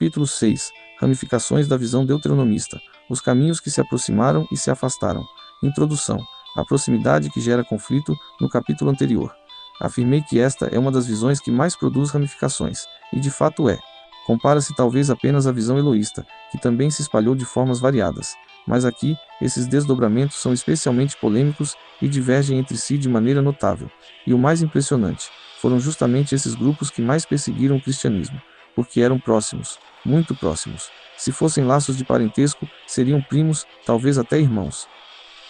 Capítulo 6. Ramificações da visão deuteronomista. Os caminhos que se aproximaram e se afastaram. Introdução. A proximidade que gera conflito, no capítulo anterior. Afirmei que esta é uma das visões que mais produz ramificações, e de fato é. Compara-se talvez apenas à visão eloísta, que também se espalhou de formas variadas. Mas aqui, esses desdobramentos são especialmente polêmicos e divergem entre si de maneira notável. E o mais impressionante, foram justamente esses grupos que mais perseguiram o cristianismo, porque eram próximos, muito próximos. Se fossem laços de parentesco, seriam primos, talvez até irmãos.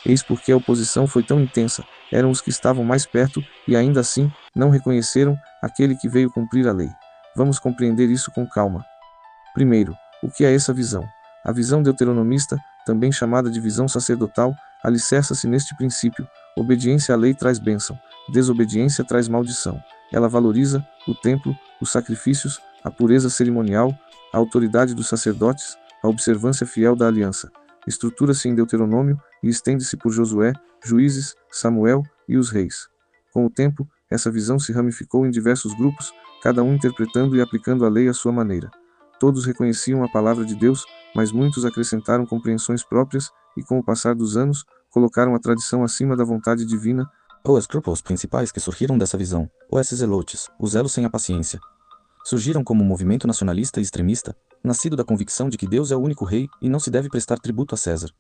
Eis porque a oposição foi tão intensa, eram os que estavam mais perto, e ainda assim, não reconheceram aquele que veio cumprir a lei. Vamos compreender isso com calma. Primeiro, o que é essa visão? A visão deuteronomista, também chamada de visão sacerdotal, alicerça-se neste princípio: obediência à lei traz bênção, desobediência traz maldição. Ela valoriza o templo, os sacrifícios, a pureza cerimonial, a autoridade dos sacerdotes, a observância fiel da aliança. Estrutura-se em Deuteronômio e estende-se por Josué, Juízes, Samuel e os reis. Com o tempo, essa visão se ramificou em diversos grupos, cada um interpretando e aplicando a lei à sua maneira. Todos reconheciam a palavra de Deus, mas muitos acrescentaram compreensões próprias e, com o passar dos anos, colocaram a tradição acima da vontade divina. Os grupos principais que surgiram dessa visão, os zelotes, os zelos sem a paciência, surgiram como um movimento nacionalista e extremista, nascido da convicção de que Deus é o único rei e não se deve prestar tributo a César.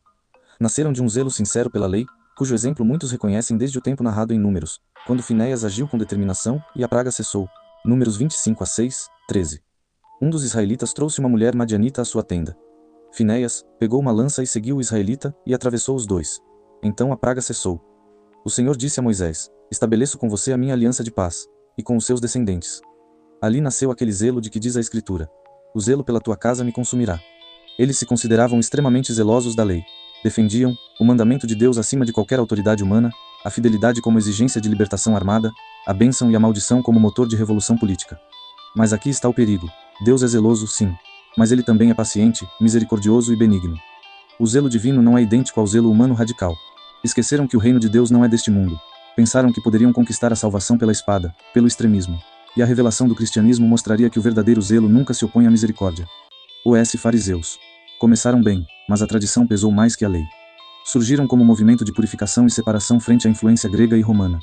Nasceram de um zelo sincero pela lei, cujo exemplo muitos reconhecem desde o tempo narrado em Números, quando Finéias agiu com determinação e a praga cessou. Números 25-6, 13. Um dos israelitas trouxe uma mulher madianita à sua tenda. Finéias pegou uma lança e seguiu o israelita e atravessou os dois. Então a praga cessou. O Senhor disse a Moisés: estabeleço com você a minha aliança de paz, e com os seus descendentes. Ali nasceu aquele zelo de que diz a Escritura: o zelo pela tua casa me consumirá. Eles se consideravam extremamente zelosos da lei. Defendiam o mandamento de Deus acima de qualquer autoridade humana, a fidelidade como exigência de libertação armada, a bênção e a maldição como motor de revolução política. Mas aqui está o perigo. Deus é zeloso, sim, mas ele também é paciente, misericordioso e benigno. O zelo divino não é idêntico ao zelo humano radical. Esqueceram que o reino de Deus não é deste mundo. Pensaram que poderiam conquistar a salvação pela espada, pelo extremismo. E a revelação do cristianismo mostraria que o verdadeiro zelo nunca se opõe à misericórdia. Os fariseus começaram bem, mas a tradição pesou mais que a lei. Surgiram como movimento de purificação e separação frente à influência grega e romana.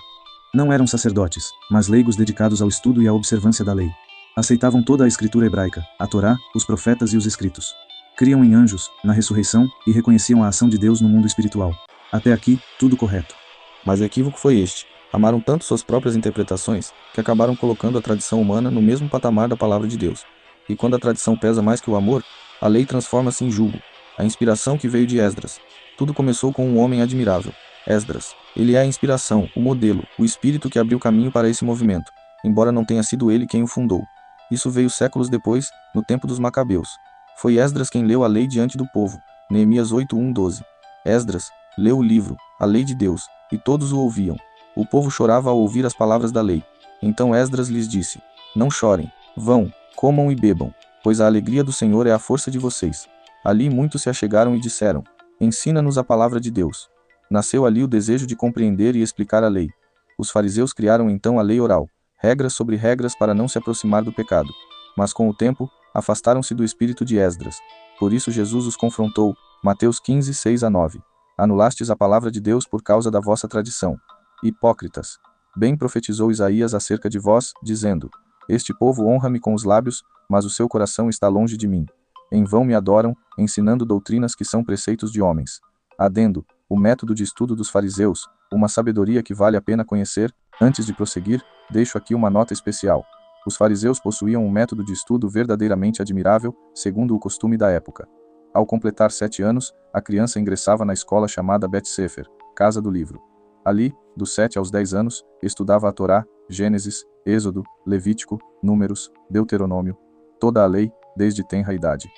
Não eram sacerdotes, mas leigos dedicados ao estudo e à observância da lei. Aceitavam toda a escritura hebraica, a Torá, os profetas e os escritos. Criam em anjos, na ressurreição, e reconheciam a ação de Deus no mundo espiritual. Até aqui, tudo correto. Mas o equívoco foi este: amaram tanto suas próprias interpretações, que acabaram colocando a tradição humana no mesmo patamar da palavra de Deus. E quando a tradição pesa mais que o amor, a lei transforma-se em jugo. A inspiração que veio de Esdras. Tudo começou com um homem admirável, Esdras. Ele é a inspiração, o modelo, o espírito que abriu caminho para esse movimento, embora não tenha sido ele quem o fundou. Isso veio séculos depois, no tempo dos Macabeus. Foi Esdras quem leu a lei diante do povo, Neemias 8:1-12. Esdras leu o livro, a lei de Deus, e todos o ouviam. O povo chorava ao ouvir as palavras da lei. Então Esdras lhes disse: não chorem, vão, comam e bebam, pois a alegria do Senhor é a força de vocês. Ali muitos se achegaram e disseram: ensina-nos a palavra de Deus. Nasceu ali o desejo de compreender e explicar a lei. Os fariseus criaram então a lei oral, regras sobre regras para não se aproximar do pecado. Mas com o tempo, afastaram-se do espírito de Esdras. Por isso Jesus os confrontou, Mateus 15:6-9. Anulastes a palavra de Deus por causa da vossa tradição. Hipócritas! Bem profetizou Isaías acerca de vós, dizendo: este povo honra-me com os lábios, mas o seu coração está longe de mim. Em vão me adoram, ensinando doutrinas que são preceitos de homens. Adendo, o método de estudo dos fariseus, uma sabedoria que vale a pena conhecer. Antes de prosseguir, deixo aqui uma nota especial. Os fariseus possuíam um método de estudo verdadeiramente admirável, segundo o costume da época. Ao completar 7 anos, a criança ingressava na escola chamada Bet Sefer, Casa do Livro. Ali, dos 7 aos 10 anos, estudava a Torá, Gênesis, Êxodo, Levítico, Números, Deuteronômio, toda a lei, desde tenra idade.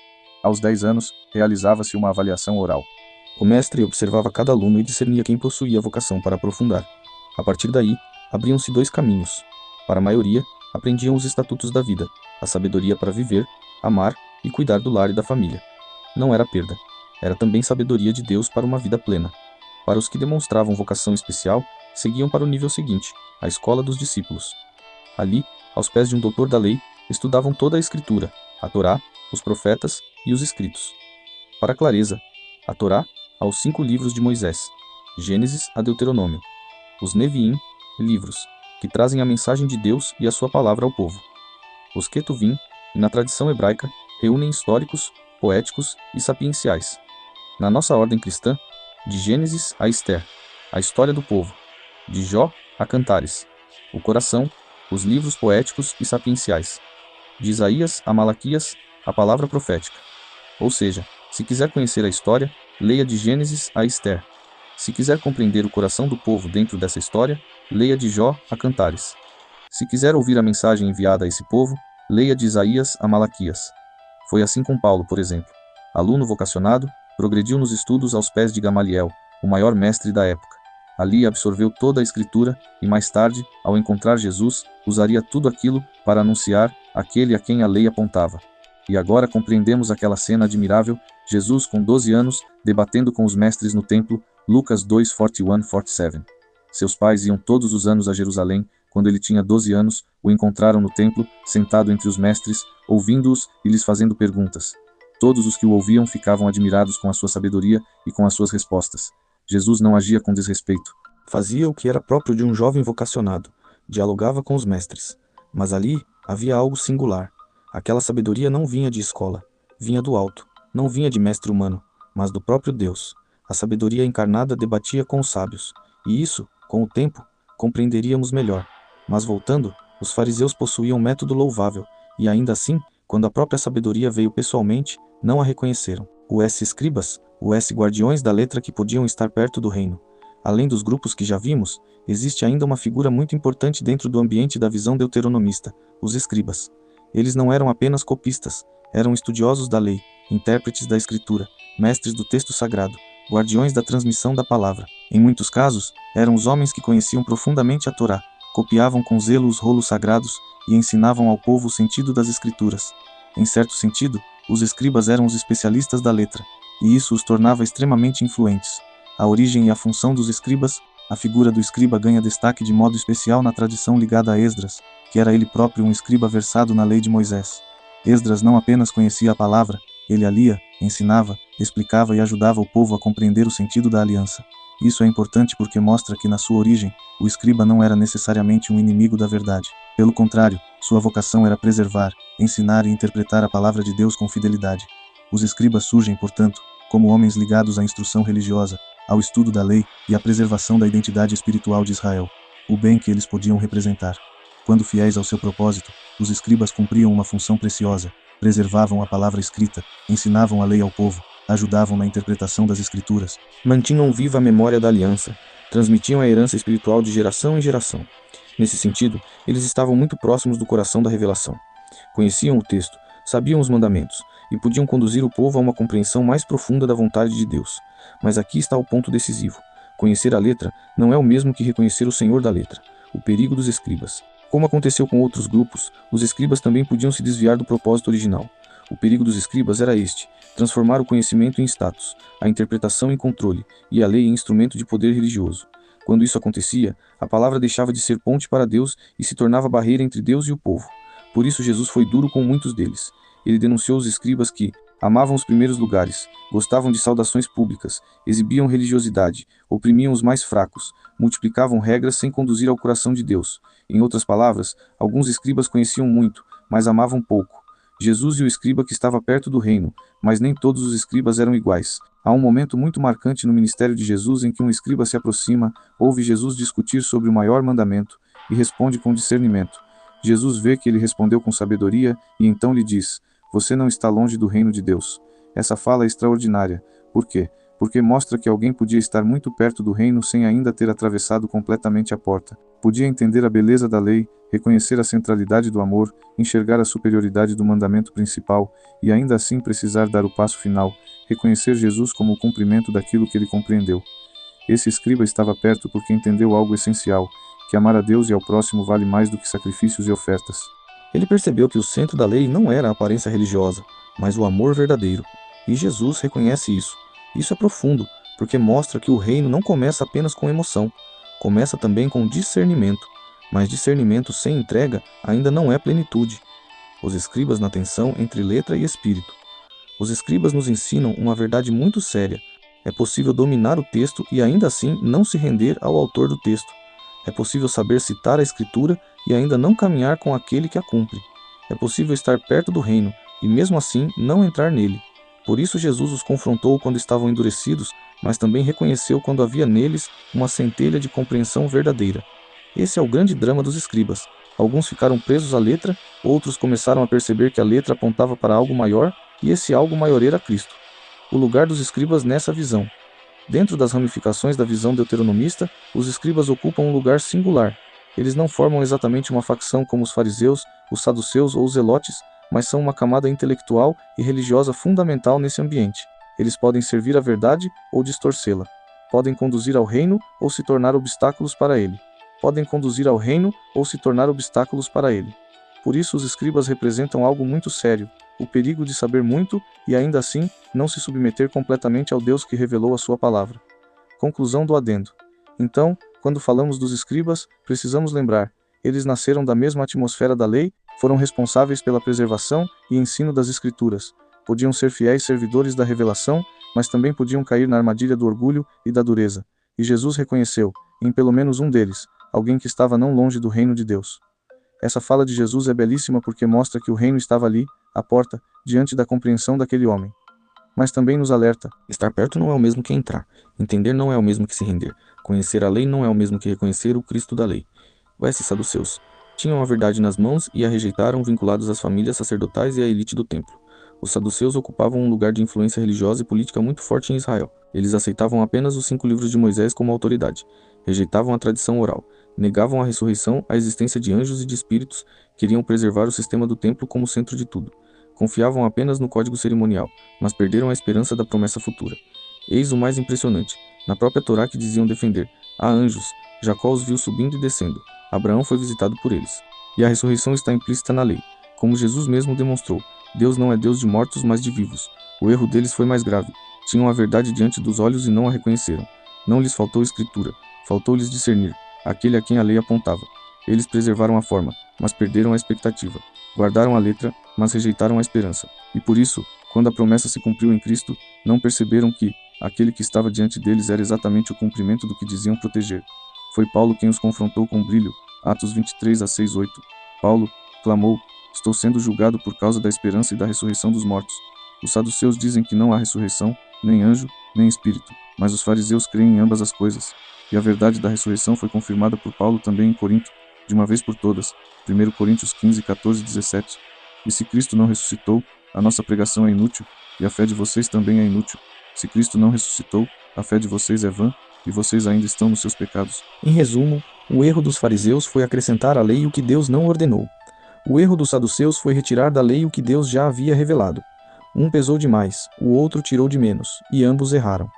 Aos 10 anos, realizava-se uma avaliação oral. O mestre observava cada aluno e discernia quem possuía vocação para aprofundar. A partir daí, abriam-se 2 caminhos. Para a maioria, aprendiam os estatutos da vida, a sabedoria para viver, amar e cuidar do lar e da família. Não era perda. Era também sabedoria de Deus para uma vida plena. Para os que demonstravam vocação especial, seguiam para o nível seguinte, a escola dos discípulos. Ali, aos pés de um doutor da lei, estudavam toda a escritura, a Torá, os profetas e os escritos. Para clareza, a Torá aos 5 livros de Moisés, Gênesis a Deuteronômio. Os Neviim, livros, que trazem a mensagem de Deus e a sua palavra ao povo. Os Ketuvim, na tradição hebraica, reúnem históricos, poéticos e sapienciais. Na nossa ordem cristã, de Gênesis a Ester, a história do povo. De Jó a Cantares, o coração, os livros poéticos e sapienciais. De Isaías a Malaquias, a palavra profética. Ou seja, se quiser conhecer a história, leia de Gênesis a Ester. Se quiser compreender o coração do povo dentro dessa história, leia de Jó a Cantares. Se quiser ouvir a mensagem enviada a esse povo, leia de Isaías a Malaquias. Foi assim com Paulo, por exemplo. Aluno vocacionado, progrediu nos estudos aos pés de Gamaliel, o maior mestre da época. Ali absorveu toda a Escritura e mais tarde, ao encontrar Jesus, usaria tudo aquilo para anunciar aquele a quem a lei apontava. E agora compreendemos aquela cena admirável, Jesus com 12 anos, debatendo com os mestres no templo, Lucas 2:41-47. Seus pais iam todos os anos a Jerusalém. Quando ele tinha 12 anos, o encontraram no templo, sentado entre os mestres, ouvindo-os e lhes fazendo perguntas. Todos os que o ouviam ficavam admirados com a sua sabedoria e com as suas respostas. Jesus não agia com desrespeito. Fazia o que era próprio de um jovem vocacionado, dialogava com os mestres. Mas ali havia algo singular. Aquela sabedoria não vinha de escola, vinha do alto, não vinha de mestre humano, mas do próprio Deus. A sabedoria encarnada debatia com os sábios, e isso, com o tempo, compreenderíamos melhor. Mas voltando, os fariseus possuíam um método louvável, e ainda assim, quando a própria sabedoria veio pessoalmente, não a reconheceram. Os escribas, os guardiões da letra que podiam estar perto do reino. Além dos grupos que já vimos, existe ainda uma figura muito importante dentro do ambiente da visão deuteronomista, os escribas. Eles não eram apenas copistas, eram estudiosos da lei, intérpretes da escritura, mestres do texto sagrado, guardiões da transmissão da palavra. Em muitos casos, eram os homens que conheciam profundamente a Torá, copiavam com zelo os rolos sagrados e ensinavam ao povo o sentido das escrituras. Em certo sentido, os escribas eram os especialistas da letra, e isso os tornava extremamente influentes. A origem e a função dos escribas, a figura do escriba ganha destaque de modo especial na tradição ligada a Esdras, que era ele próprio um escriba versado na lei de Moisés. Esdras não apenas conhecia a palavra, ele a lia, ensinava, explicava e ajudava o povo a compreender o sentido da aliança. Isso é importante porque mostra que na sua origem, o escriba não era necessariamente um inimigo da verdade. Pelo contrário, sua vocação era preservar, ensinar e interpretar a palavra de Deus com fidelidade. Os escribas surgem, portanto, como homens ligados à instrução religiosa, ao estudo da lei e à preservação da identidade espiritual de Israel, o bem que eles podiam representar. Quando fiéis ao seu propósito, os escribas cumpriam uma função preciosa, preservavam a palavra escrita, ensinavam a lei ao povo, ajudavam na interpretação das escrituras, Mantinham viva a memória da aliança, transmitiam a herança espiritual de geração em geração. Nesse sentido, eles estavam muito próximos do coração da revelação. Conheciam o texto, sabiam os mandamentos, e podiam conduzir o povo a uma compreensão mais profunda da vontade de Deus. Mas aqui está o ponto decisivo. Conhecer a letra não é o mesmo que reconhecer o Senhor da letra, o perigo dos escribas. Como aconteceu com outros grupos, os escribas também podiam se desviar do propósito original. O perigo dos escribas era este: transformar o conhecimento em status, a interpretação em controle, e a lei em instrumento de poder religioso. Quando isso acontecia, a palavra deixava de ser ponte para Deus e se tornava barreira entre Deus e o povo. Por isso Jesus foi duro com muitos deles. Ele denunciou os escribas que amavam os primeiros lugares, gostavam de saudações públicas, exibiam religiosidade, oprimiam os mais fracos, multiplicavam regras sem conduzir ao coração de Deus. Em outras palavras, alguns escribas conheciam muito, mas amavam pouco. Jesus e o escriba que estava perto do reino, mas nem todos os escribas eram iguais. Há um momento muito marcante no ministério de Jesus em que um escriba se aproxima, ouve Jesus discutir sobre o maior mandamento e responde com discernimento. Jesus vê que ele respondeu com sabedoria e então lhe diz: "Você não está longe do reino de Deus." Essa fala é extraordinária. Por quê? Porque mostra que alguém podia estar muito perto do reino sem ainda ter atravessado completamente a porta. Podia entender a beleza da lei, reconhecer a centralidade do amor, enxergar a superioridade do mandamento principal e ainda assim precisar dar o passo final, reconhecer Jesus como o cumprimento daquilo que ele compreendeu. Esse escriba estava perto porque entendeu algo essencial, que amar a Deus e ao próximo vale mais do que sacrifícios e ofertas. Ele percebeu que o centro da lei não era a aparência religiosa, mas o amor verdadeiro. E Jesus reconhece isso. Isso é profundo, porque mostra que o reino não começa apenas com emoção, começa também com discernimento. Mas discernimento sem entrega ainda não é plenitude. os escribas na tensão entre letra e espírito. Os escribas nos ensinam uma verdade muito séria. É possível dominar o texto e ainda assim não se render ao autor do texto. É possível saber citar a Escritura e ainda não caminhar com aquele que a cumpre. É possível estar perto do reino e mesmo assim não entrar nele. Por isso Jesus os confrontou quando estavam endurecidos, mas também reconheceu quando havia neles uma centelha de compreensão verdadeira. Esse é o grande drama dos escribas. Alguns ficaram presos à letra, outros começaram a perceber que a letra apontava para algo maior, e esse algo maior era Cristo. O lugar dos escribas nessa visão. Dentro das ramificações da visão deuteronomista, os escribas ocupam um lugar singular. Eles não formam exatamente uma facção como os fariseus, os saduceus ou os zelotes, mas são uma camada intelectual e religiosa fundamental nesse ambiente. Eles podem servir a verdade ou distorcê-la. Podem conduzir ao reino ou se tornar obstáculos para ele. Podem conduzir ao reino ou se tornar obstáculos para ele. Por isso os escribas representam algo muito sério, o perigo de saber muito e ainda assim não se submeter completamente ao Deus que revelou a sua palavra. Conclusão do adendo. Então, quando falamos dos escribas, precisamos lembrar, eles nasceram da mesma atmosfera da lei, foram responsáveis pela preservação e ensino das escrituras. Podiam ser fiéis servidores da revelação, mas também podiam cair na armadilha do orgulho e da dureza. E Jesus reconheceu, em pelo menos um deles, alguém que estava não longe do reino de Deus. Essa fala de Jesus é belíssima porque mostra que o reino estava ali, à porta, diante da compreensão daquele homem. Mas também nos alerta. Estar perto não é o mesmo que entrar. Entender não é o mesmo que se render. Conhecer a lei não é o mesmo que reconhecer o Cristo da lei. Esses saduceus tinham a verdade nas mãos e a rejeitaram, vinculados às famílias sacerdotais e à elite do templo. Os saduceus ocupavam um lugar de influência religiosa e política muito forte em Israel. Eles aceitavam apenas os 5 livros de Moisés como autoridade. Rejeitavam a tradição oral. Negavam a ressurreição, a existência de anjos e de espíritos, queriam preservar o sistema do templo como centro de tudo. Confiavam apenas no código cerimonial, mas perderam a esperança da promessa futura. Eis o mais impressionante. Na própria Torá que diziam defender, há anjos, Jacó os viu subindo e descendo. Abraão foi visitado por eles. E a ressurreição está implícita na lei. Como Jesus mesmo demonstrou, Deus não é Deus de mortos, mas de vivos. O erro deles foi mais grave. Tinham a verdade diante dos olhos e não a reconheceram. Não lhes faltou escritura, faltou-lhes discernir aquele a quem a lei apontava. Eles preservaram a forma, mas perderam a expectativa. Guardaram a letra, mas rejeitaram a esperança. E por isso, quando a promessa se cumpriu em Cristo, não perceberam que aquele que estava diante deles era exatamente o cumprimento do que diziam proteger. Foi Paulo quem os confrontou com brilho. Atos 23:6-8. Paulo clamou: estou sendo julgado por causa da esperança e da ressurreição dos mortos. Os saduceus dizem que não há ressurreição, nem anjo, nem espírito, mas os fariseus creem em ambas as coisas. E a verdade da ressurreição foi confirmada por Paulo também em Corinto, de uma vez por todas. 1 Coríntios 15:14-17. E se Cristo não ressuscitou, a nossa pregação é inútil, e a fé de vocês também é inútil. Se Cristo não ressuscitou, a fé de vocês é vã, e vocês ainda estão nos seus pecados. Em resumo, o erro dos fariseus foi acrescentar à lei o que Deus não ordenou. O erro dos saduceus foi retirar da lei o que Deus já havia revelado. Um pesou demais, o outro tirou de menos, e ambos erraram.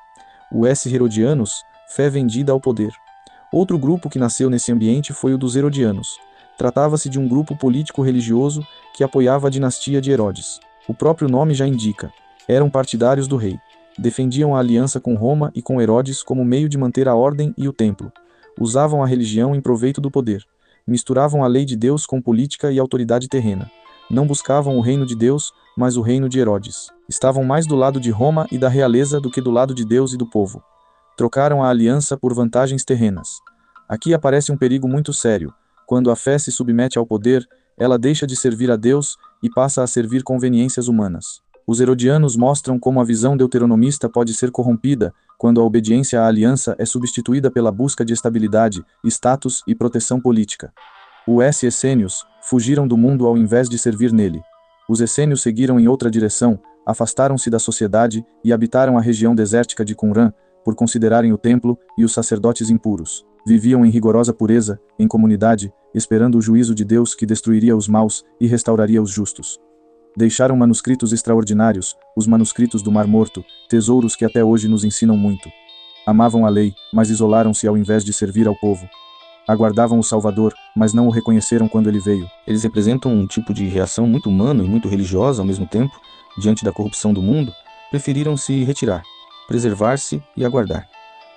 Os herodianos, fé vendida ao poder. Outro grupo que nasceu nesse ambiente foi o dos herodianos. Tratava-se de um grupo político-religioso que apoiava a dinastia de Herodes. O próprio nome já indica. Eram partidários do rei. Defendiam a aliança com Roma e com Herodes como meio de manter a ordem e o templo. Usavam a religião em proveito do poder. Misturavam a lei de Deus com política e autoridade terrena. Não buscavam o reino de Deus, mas o reino de Herodes. Estavam mais do lado de Roma e da realeza do que do lado de Deus e do povo. Trocaram a aliança por vantagens terrenas. Aqui aparece um perigo muito sério. Quando a fé se submete ao poder, ela deixa de servir a Deus e passa a servir conveniências humanas. Os herodianos mostram como a visão deuteronomista pode ser corrompida quando a obediência à aliança é substituída pela busca de estabilidade, status e proteção política. Os essênios fugiram do mundo ao invés de servir nele. Os essênios seguiram em outra direção, afastaram-se da sociedade e habitaram a região desértica de Qumran, por considerarem o templo e os sacerdotes impuros. Viviam em rigorosa pureza, em comunidade, esperando o juízo de Deus que destruiria os maus e restauraria os justos. Deixaram manuscritos extraordinários, os manuscritos do Mar Morto, tesouros que até hoje nos ensinam muito. Amavam a lei, mas isolaram-se ao invés de servir ao povo. Aguardavam o Salvador, mas não o reconheceram quando ele veio. Eles representam um tipo de reação muito humana e muito religiosa ao mesmo tempo, diante da corrupção do mundo. Preferiram se retirar, preservar-se e aguardar.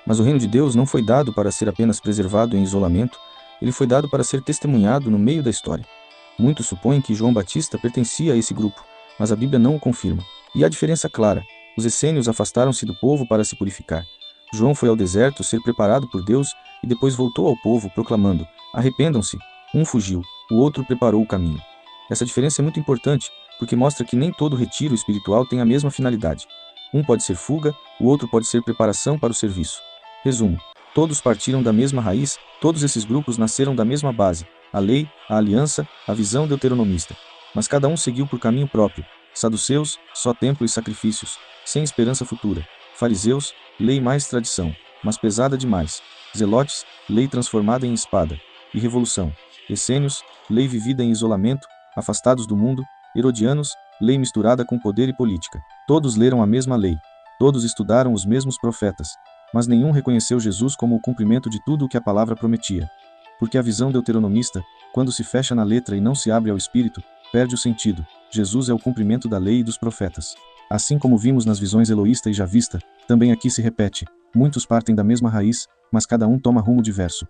Mas o reino de Deus não foi dado para ser apenas preservado em isolamento, ele foi dado para ser testemunhado no meio da história. Muitos supõem que João Batista pertencia a esse grupo, mas a Bíblia não o confirma. E há diferença clara: os essênios afastaram-se do povo para se purificar. João foi ao deserto ser preparado por Deus e depois voltou ao povo proclamando: arrependam-se. Um fugiu, o outro preparou o caminho. Essa diferença é muito importante, porque mostra que nem todo retiro espiritual tem a mesma finalidade. Um pode ser fuga, o outro pode ser preparação para o serviço. Resumo: todos partiram da mesma raiz, todos esses grupos nasceram da mesma base: a lei, a aliança, a visão deuteronomista. Mas cada um seguiu por caminho próprio. Saduceus, só templo e sacrifícios, sem esperança futura. Fariseus, lei mais tradição, mas pesada demais. Zelotes, lei transformada em espada. E revolução. Essênios, lei vivida em isolamento, afastados do mundo. Herodianos, lei misturada com poder e política. Todos leram a mesma lei. Todos estudaram os mesmos profetas. Mas nenhum reconheceu Jesus como o cumprimento de tudo o que a palavra prometia. Porque a visão deuteronomista, quando se fecha na letra e não se abre ao espírito, perde o sentido. Jesus é o cumprimento da lei e dos profetas. Assim como vimos nas visões Eloísta e Javista, também aqui se repete: muitos partem da mesma raiz, mas cada um toma rumo diverso.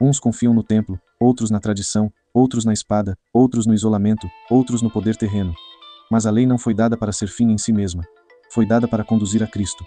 Uns confiam no templo, outros na tradição, outros na espada, outros no isolamento, outros no poder terreno. Mas a lei não foi dada para ser fim em si mesma. Foi dada para conduzir a Cristo.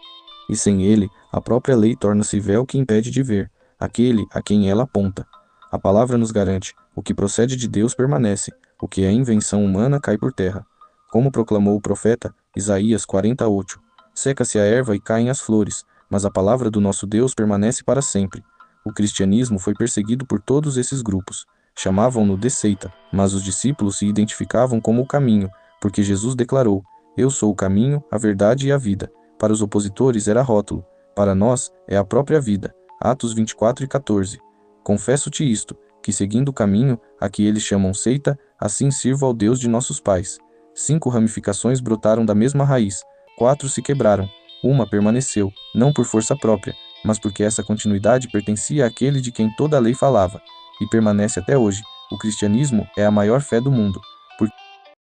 E sem ele, a própria lei torna-se véu que impede de ver aquele a quem ela aponta. A palavra nos garante: o que procede de Deus permanece, o que é invenção humana cai por terra. Como proclamou o profeta, Isaías 48, seca-se a erva e caem as flores, mas a palavra do nosso Deus permanece para sempre. O cristianismo foi perseguido por todos esses grupos. Chamavam-no de seita, mas os discípulos se identificavam como o caminho, porque Jesus declarou: eu sou o caminho, a verdade e a vida. Para os opositores era rótulo, para nós é a própria vida. Atos 24:14. Confesso-te isto, que seguindo o caminho, a que eles chamam seita, assim sirvo ao Deus de nossos pais. 5 ramificações brotaram da mesma raiz, 4 se quebraram, uma permaneceu, não por força própria, mas porque essa continuidade pertencia àquele de quem toda a lei falava, e permanece até hoje. O cristianismo é a maior fé do mundo.